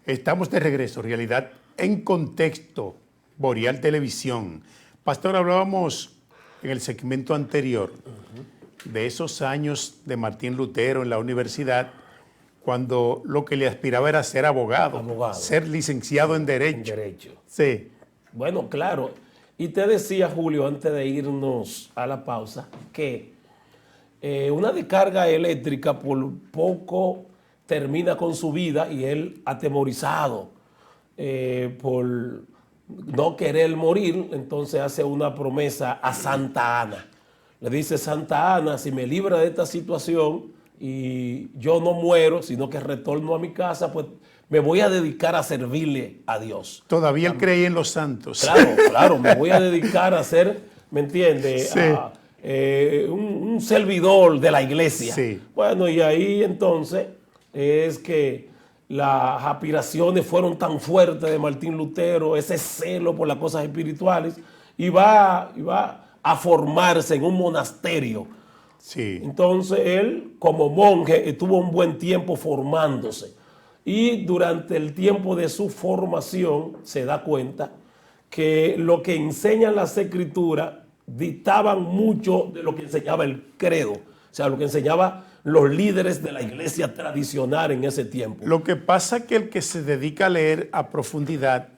Estamos de regreso, Realidad en Contexto, Boreal Televisión. Pastor, hablábamos en el segmento anterior de esos años de Martín Lutero en la universidad, cuando lo que le aspiraba era ser abogado. Ser licenciado en Derecho. Sí. Bueno, claro. Y te decía, Julio, antes de irnos a la pausa, que una descarga eléctrica por poco termina con su vida y él atemorizado por no querer morir, entonces hace una promesa a Santa Ana. Le dice: Santa Ana, si me libra de esta situación y yo no muero, sino que retorno a mi casa, pues me voy a dedicar a servirle a Dios. Todavía él creía en los santos. Claro, me voy a dedicar a ser, ¿me entiendes? Sí. Un servidor de la iglesia. Sí. Bueno, y ahí entonces es que las aspiraciones fueron tan fuertes de Martín Lutero, ese celo por las cosas espirituales, y va a formarse en un monasterio. Sí. Entonces él, como monje, estuvo un buen tiempo formándose. Y durante el tiempo de su formación se da cuenta que lo que enseñan las escrituras dictaban mucho de lo que enseñaba el credo. O sea, lo que enseñaba los líderes de la iglesia tradicional en ese tiempo. Lo que pasa es que el que se dedica a leer a profundidad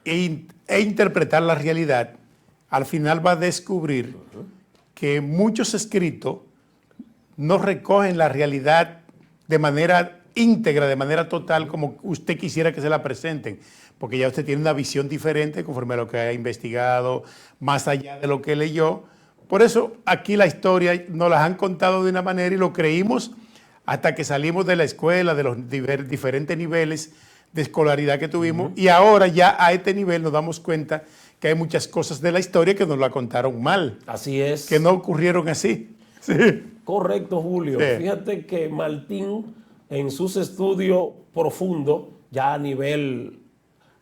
e interpretar la realidad, al final va a descubrir que muchos escritos no recogen la realidad de manera íntegra, de manera total, como usted quisiera que se la presenten, porque ya usted tiene una visión diferente conforme a lo que ha investigado, más allá de lo que leyó. Por eso aquí la historia nos las han contado de una manera y lo creímos hasta que salimos de la escuela, de los diferentes niveles de escolaridad que tuvimos, y ahora ya a este nivel nos damos cuenta que hay muchas cosas de la historia que nos la contaron mal. Así es. Que no ocurrieron así. Sí. Correcto, Julio. Sí. Fíjate que Martín, en sus estudios profundos, ya a nivel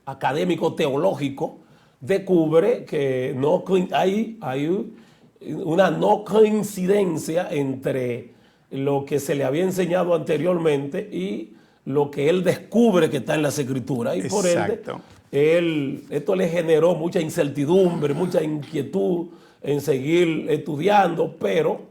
académico teológico, descubre que no hay una no coincidencia entre lo que se le había enseñado anteriormente y lo que él descubre que está en las escrituras. Y por ende, esto le generó mucha incertidumbre, mucha inquietud en seguir estudiando, pero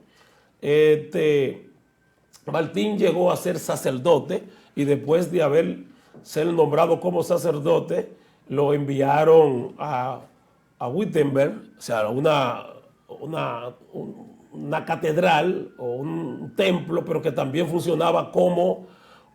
Martín llegó a ser sacerdote y después de ser nombrado como sacerdote, lo enviaron a Wittenberg, o sea, una catedral o un templo, pero que también funcionaba como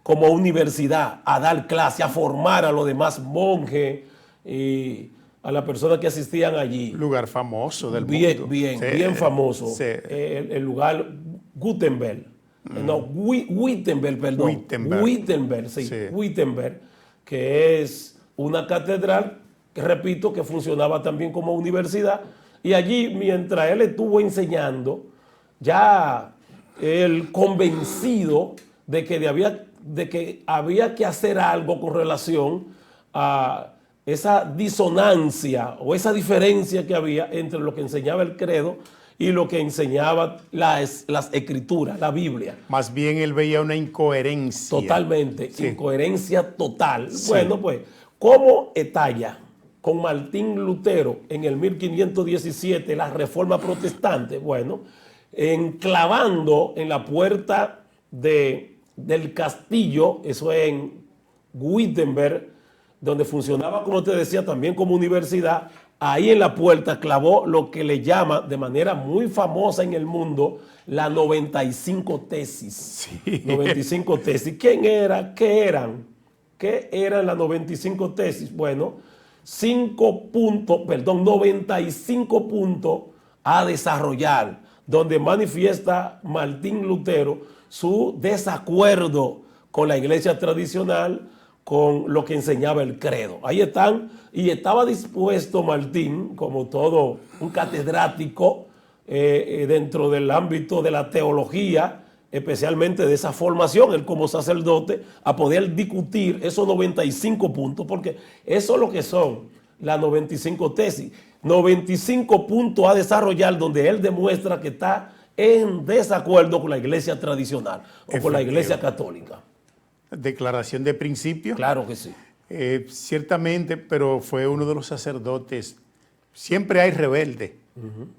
universidad, a dar clase, a formar a los demás monjes y a las personas que asistían allí. Lugar famoso del mundo. Bien famoso. Sí. El lugar Gutenberg. No, Wittenberg, perdón. Wittenberg, sí. Wittenberg, que es una catedral, que repito, que funcionaba también como universidad. Y allí, mientras él estuvo enseñando, ya él convencido de que había que hacer algo con relación a esa disonancia o esa diferencia que había entre lo que enseñaba el credo y lo que enseñaba las escrituras, la Biblia. Más bien él veía una incoherencia. Totalmente, sí. Incoherencia total. Sí. Bueno, pues, ¿cómo etalla con Martín Lutero en el 1517 la Reforma Protestante? Bueno, enclavando en la puerta del castillo, eso en Wittenberg, donde funcionaba, como te decía, también como universidad. Ahí en la puerta clavó lo que le llama de manera muy famosa en el mundo la 95 tesis. Sí. 95 tesis. ¿Quién era? ¿Qué eran? ¿Qué eran las 95 tesis? Bueno, 95 puntos a desarrollar, donde manifiesta Martín Lutero su desacuerdo con la iglesia tradicional, con lo que enseñaba el credo. Ahí están, y estaba dispuesto Martín, como todo un catedrático dentro del ámbito de la teología, especialmente de esa formación, él como sacerdote, a poder discutir esos 95 puntos, porque eso es lo que son las 95 tesis. 95 puntos a desarrollar donde él demuestra que está en desacuerdo con la iglesia tradicional o con la iglesia católica. Declaración de principio. Claro que sí. Ciertamente, pero fue uno de los sacerdotes. Siempre hay rebelde,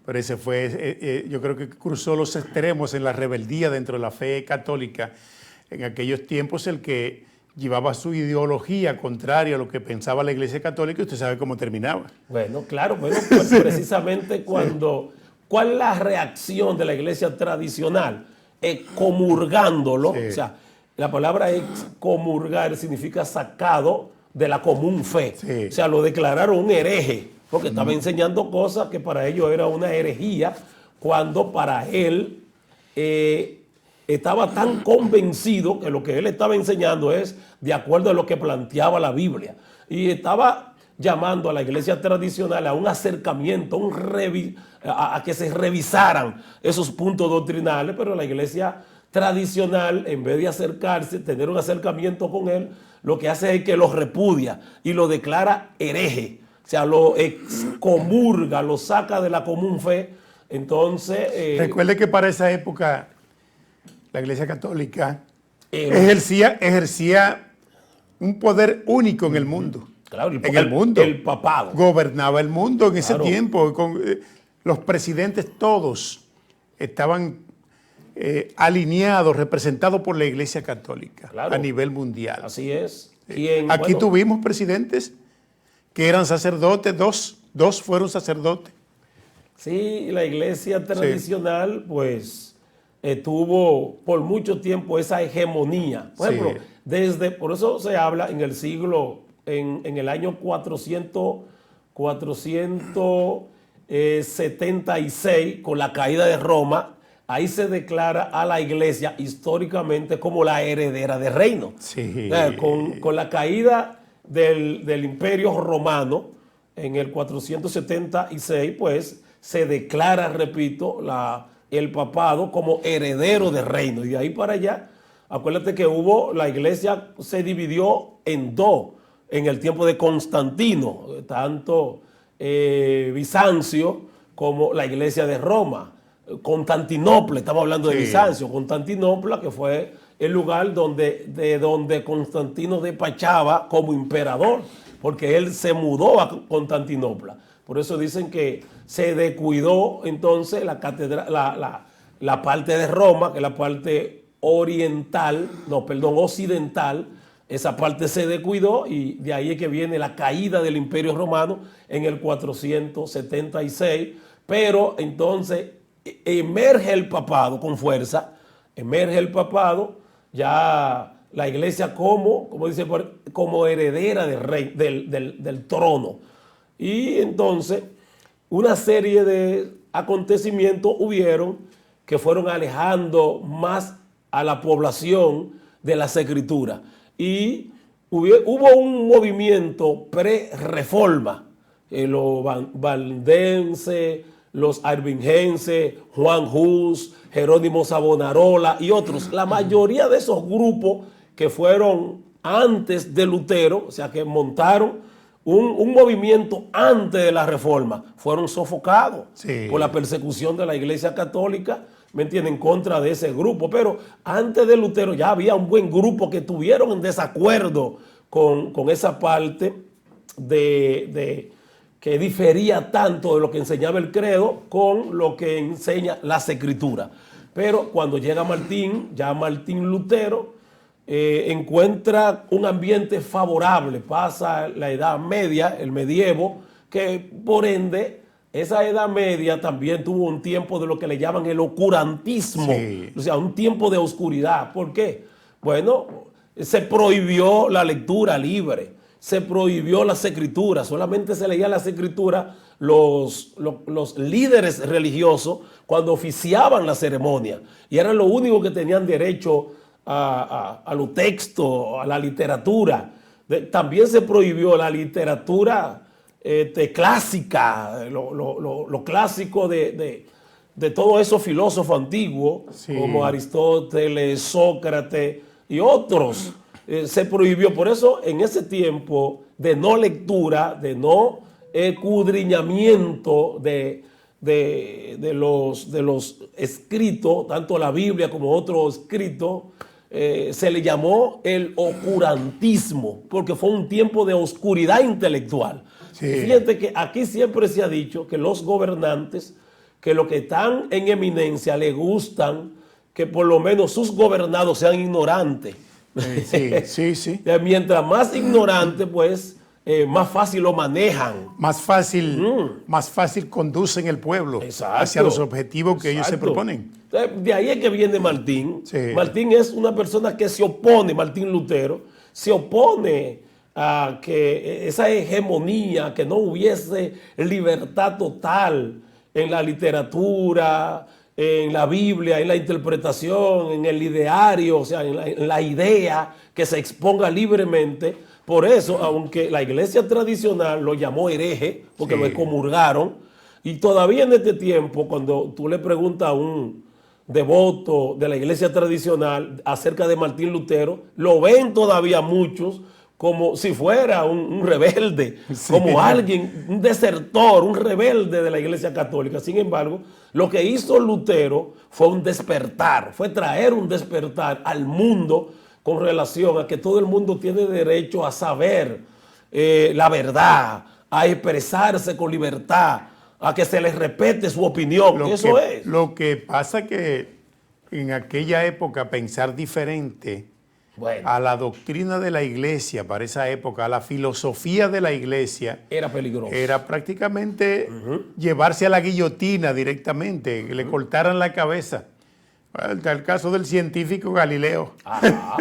pero ese fue, yo creo que cruzó los extremos en la rebeldía dentro de la fe católica. En aquellos tiempos el que llevaba su ideología contraria a lo que pensaba la Iglesia Católica, usted sabe cómo terminaba. Bueno, claro, bueno, pues precisamente cuando, ¿cuál es la reacción de la iglesia tradicional? Comulgándolo, o sea, la palabra excomulgar significa sacado de la común fe. Sí. O sea, lo declararon un hereje, porque estaba enseñando cosas que para ellos era una herejía, cuando para él estaba tan convencido que lo que él estaba enseñando es de acuerdo a lo que planteaba la Biblia. Y estaba llamando a la iglesia tradicional a un acercamiento, a que se revisaran esos puntos doctrinales, pero la iglesia tradicional, en vez de acercarse, tener un acercamiento con él, lo que hace es que lo repudia y lo declara hereje, o sea, lo excomulga, lo saca de la común fe. Entonces... Recuerde que para esa época la Iglesia Católica ejercía un poder único en el mundo. Claro, en el mundo. El papado. Gobernaba el mundo en ese tiempo. Los presidentes todos estaban alineados, representados por la Iglesia Católica a nivel mundial. Así es. Aquí tuvimos presidentes que eran sacerdotes, dos fueron sacerdotes. Sí, la iglesia tradicional, pues, tuvo por mucho tiempo esa hegemonía. Por ejemplo, por eso se habla en el siglo, en el año 476, con la caída de Roma, ahí se declara a la iglesia históricamente como la heredera del reino. Sí. Con la caída del imperio romano en el 476, pues se declara, repito, el papado como heredero del reino. Y de ahí para allá, acuérdate que la iglesia se dividió en dos en el tiempo de Constantino, tanto Bizancio como la iglesia de Roma. Constantinopla, estamos hablando de Bizancio, Constantinopla, que fue el lugar de donde Constantino despachaba como emperador, porque él se mudó a Constantinopla. Por eso dicen que se descuidó entonces la catedral, la parte de Roma, que es la parte occidental, esa parte se descuidó y de ahí es que viene la caída del Imperio Romano en el 476, pero entonces emerge el papado con fuerza, ya la iglesia como heredera del rey, del trono. Y entonces una serie de acontecimientos hubieron que fueron alejando más a la población de las escrituras. Y hubo un movimiento pre-reforma, los valdenses, los arbingenses, Juan Hus, Jerónimo Savonarola y otros. La mayoría de esos grupos que fueron antes de Lutero, o sea, que montaron un movimiento antes de la reforma, fueron sofocados por la persecución de la Iglesia Católica, ¿me entienden?, en contra de ese grupo. Pero antes de Lutero ya había un buen grupo que estuvieron en desacuerdo con esa parte que difería tanto de lo que enseñaba el credo con lo que enseña las escrituras. Pero cuando llega Martín Lutero, encuentra un ambiente favorable, pasa la Edad Media, el medievo, que por ende esa Edad Media también tuvo un tiempo de lo que le llaman el oscurantismo, o sea, un tiempo de oscuridad. ¿Por qué? Bueno, se prohibió la lectura libre, se prohibió las escrituras, solamente se leían las escrituras los líderes religiosos cuando oficiaban la ceremonia, y eran lo único que tenían derecho a los textos, a la literatura. También se prohibió la literatura clásica, lo clásico de todos esos filósofos antiguos, como Aristóteles, Sócrates y otros. Se prohibió. Por eso, en ese tiempo de no lectura, de no escudriñamiento de los escritos, tanto la Biblia como otros escritos, se le llamó el oscurantismo, porque fue un tiempo de oscuridad intelectual. Sí. Fíjate que aquí siempre se ha dicho que los gobernantes, que los que están en eminencia, le gustan que por lo menos sus gobernados sean ignorantes. Sí. Mientras más ignorante, pues más fácil lo manejan. Más fácil conducen el pueblo Exacto. hacia los objetivos que ellos se Exacto. proponen. Entonces, de ahí es que viene Martín. Sí. Martín es una persona que se opone, Martín Lutero, se opone a que esa hegemonía, que no hubiese libertad total en la literatura, en la Biblia, en la interpretación, en el ideario, o sea, en la idea que se exponga libremente. Por eso, aunque la iglesia tradicional lo llamó hereje, porque Sí. lo excomulgaron, y todavía en este tiempo, cuando tú le preguntas a un devoto de la iglesia tradicional acerca de Martín Lutero, lo ven todavía muchos como si fuera un rebelde, Sí. como alguien, un desertor, un rebelde de la iglesia católica. Sin embargo, lo que hizo Lutero fue un despertar, fue traer un despertar al mundo con relación a que todo el mundo tiene derecho a saber la verdad, a expresarse con libertad, a que se les respete su opinión. Eso es. Lo que pasa que en aquella época pensar diferente Bueno, a la doctrina de la iglesia para esa época, a la filosofía de la iglesia, era peligroso. era prácticamente llevarse a la guillotina directamente, que le cortaran la cabeza. Bueno, está el caso del científico Galileo. Ajá.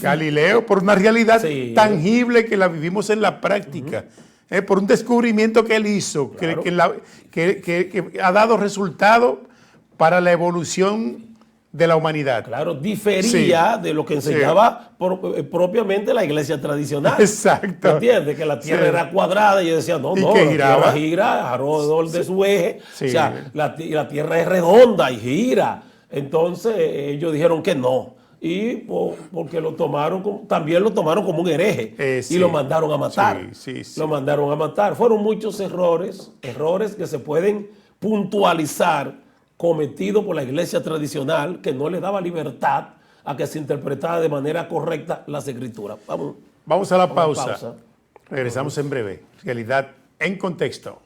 Galileo, por una realidad Sí. tangible que la vivimos en la práctica, por un descubrimiento que él hizo, Claro. que ha dado resultado para la evolución de la humanidad. Claro, difería de lo que enseñaba propiamente la iglesia tradicional. Exacto. ¿Entiendes? Que la tierra Sí. era cuadrada y ellos decían, no, Y no, que la giraba. tierra gira alrededor de su eje. Sí. O sea, la tierra es redonda y gira. Entonces ellos dijeron que no. Y porque también lo tomaron como un hereje Sí. y lo mandaron a matar. Sí. Lo mandaron a matar. Fueron muchos errores que se pueden puntualizar cometido por la iglesia tradicional, que no le daba libertad a que se interpretara de manera correcta las escrituras. Vamos a la Vamos a pausa. pausa. Regresamos en breve. Realidad en contexto.